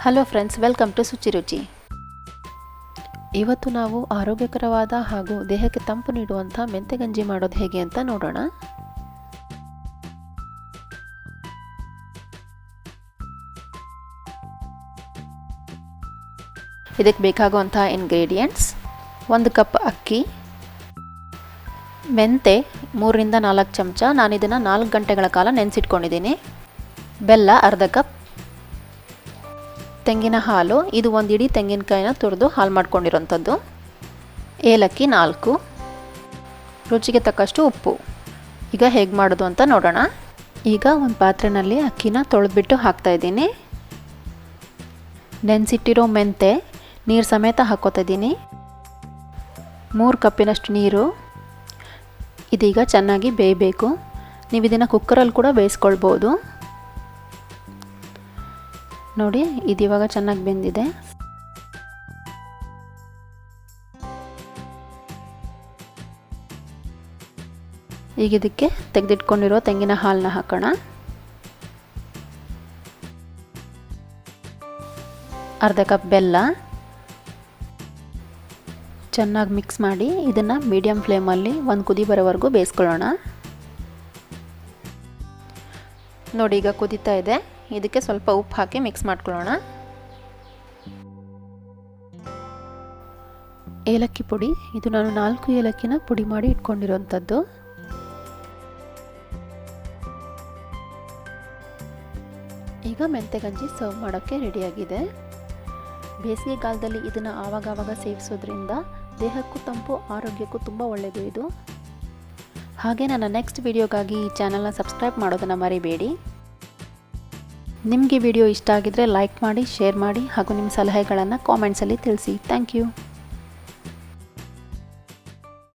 Hello friends, welcome to Suchi Ruchi. ಇವತ್ತು ನಾವು ಆರೋಗ್ಯಕರವಾದ ಹಾಗೂ ದೇಹಕ್ಕೆ ತಂಪು ನೀಡುವಂಥ ಮೆಂತೆ ಗಂಜಿ ಮಾಡೋದು ಹೇಗೆ ಅಂತ ನೋಡೋಣ. ಇದಕ್ಕೆ ಬೇಕಾಗುವಂಥ ಇಂಗ್ರೀಡಿಯೆಂಟ್ಸ್: 1 ಕಪ್ ಅಕ್ಕಿ, ಮೆಂತೆ 3 ರಿಂದ 4 ಚಮಚ, ನಾನು ಇದನ್ನು 4 ಗಂಟೆಗಳ ಕಾಲ ನೆನೆಸಿಟ್ಕೊಂಡಿದ್ದೀನಿ. ಬೆಲ್ಲ ಅರ್ಧ ಕಪ್, ತೆಂಗಿನ ಹಾಲು, ಇದು 1 ಇಡೀ ತೆಂಗಿನಕಾಯಿನ ತುರಿದು ಹಾಲು ಮಾಡ್ಕೊಂಡಿರೋಂಥದ್ದು, ಏಲಕ್ಕಿ 4, ರುಚಿಗೆ ತಕ್ಕಷ್ಟು ಉಪ್ಪು. ಈಗ ಹೇಗೆ ಮಾಡೋದು ಅಂತ ನೋಡೋಣ. ಈಗ ಒಂದು ಪಾತ್ರೆಯಲ್ಲಿ ಅಕ್ಕಿನ ತೊಳೆದ್ಬಿಟ್ಟು ಹಾಕ್ತಾಯಿದ್ದೀನಿ. ನೆನೆಸಿಟ್ಟಿರೋ ಮೆಂತೆ ನೀರು ಸಮೇತ ಹಾಕ್ಕೋತಾ ಇದ್ದೀನಿ. 3 ಕಪ್ಪಿನಷ್ಟು ನೀರು. ಇದೀಗ ಚೆನ್ನಾಗಿ ಬೇಯಬೇಕು. ನೀವು ಇದನ್ನು ಕುಕ್ಕರಲ್ಲಿ ಕೂಡ ಬೇಯಿಸ್ಕೊಳ್ಬೋದು. ನೋಡಿ, ಇದಿವಾಗ ಚೆನ್ನಾಗಿ ಬೆಂದಿದೆ. ಈಗ ಇದಕ್ಕೆ ತೆಗೆದಿಟ್ಕೊಂಡಿರೋ ತೆಂಗಿನ ಹಾಲನ್ನ ಹಾಕೋಣ. ಅರ್ಧ ಕಪ್ ಬೆಲ್ಲ. ಚೆನ್ನಾಗಿ ಮಿಕ್ಸ್ ಮಾಡಿ ಇದನ್ನು ಮೀಡಿಯಮ್ ಫ್ಲೇಮಲ್ಲಿ 1 ಕುದಿ ಬರೋವರೆಗೂ ಬೇಯಿಸ್ಕೊಳ್ಳೋಣ. ನೋಡಿ, ಈಗ ಕುದೀತಾ ಇದೆ. ಇದಕ್ಕೆ ಸ್ವಲ್ಪ ಉಪ್ಪು ಹಾಕಿ ಮಿಕ್ಸ್ ಮಾಡ್ಕೊಳ್ಳೋಣ. ಏಲಕ್ಕಿ ಪುಡಿ, ಇದು ನಾನು 4 ಏಲಕ್ಕಿನ ಪುಡಿ ಮಾಡಿ ಇಟ್ಕೊಂಡಿರೋಂಥದ್ದು. ಈಗ ಮೆಂತೆ ಗಂಜಿ ಸರ್ವ್ ಮಾಡೋಕ್ಕೆ ರೆಡಿಯಾಗಿದೆ. ಬೇಸಿಗೆಗಾಲದಲ್ಲಿ ಇದನ್ನು ಆವಾಗವಾಗ ಸೇವಿಸೋದ್ರಿಂದ ದೇಹಕ್ಕೂ ತಂಪು, ಆರೋಗ್ಯಕ್ಕೂ ತುಂಬ ಒಳ್ಳೆಯದು ಇದು. ಹಾಗೆ ನನ್ನ ನೆಕ್ಸ್ಟ್ ವಿಡಿಯೋಗಾಗಿ ಈ ಚಾನಲ್ನ ಸಬ್ಸ್ಕ್ರೈಬ್ ಮಾಡೋದನ್ನು ಮರಿಬೇಡಿ. ನಿಮಗೆ ವಿಡಿಯೋ ಇಷ್ಟ ಆಗಿದ್ರೆ ಲೈಕ್ ಮಾಡಿ, ಶೇರ್ ಮಾಡಿ ಹಾಗೂ ನಿಮ್ಮ ಸಲಹೆಗಳನ್ನು ಕಾಮೆಂಟ್ಸಲ್ಲಿ ತಿಳಿಸಿ. Thank you.